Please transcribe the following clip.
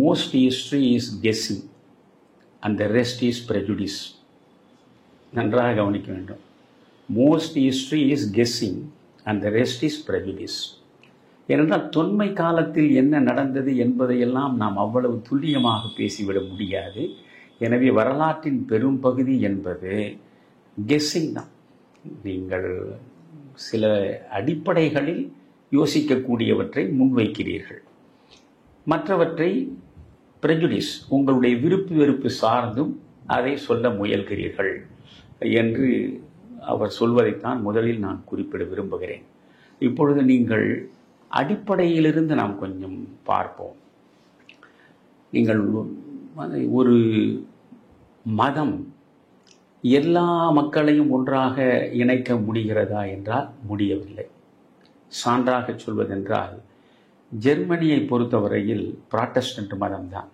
Most history is guessing and the rest is prejudice. நன்றாக கவனிக்க வேண்டும். Most history is guessing and the rest is prejudice. ஏனென்றால் தொன்மை காலத்தில் என்ன நடந்தது என்பதையெல்லாம் நாம் அவ்வளவு துல்லியமாக பேசிவிட முடியாது. எனவே வரலாற்றின் பெரும் பகுதி என்பது கெஸ்ஸிங் தான். நீங்கள் சில அடிப்படைகளில் யோசிக்கக்கூடியவற்றை முன்வைக்கிறீர்கள், மற்றவற்றை prejudice உங்களுடைய விருப்பு வெறுப்பு சார்ந்தும் அதை சொல்ல முயல்கிறீர்கள் என்று அவர் சொல்வதைத்தான் முதலில் நான் குறிப்பிட விரும்புகிறேன். இப்பொழுது நீங்கள் அடிப்படையிலிருந்து நாம் கொஞ்சம் பார்ப்போம். நீங்கள் ஒரு மதம் எல்லா மக்களையும் ஒன்றாக இணைக்க முடிகிறதா என்றால் முடியவில்லை. சான்றாக சொல்வதென்றால் ஜெர்மனியை பொறுத்தவரையில் புராட்டஸ்டன்ட் மதம்தான்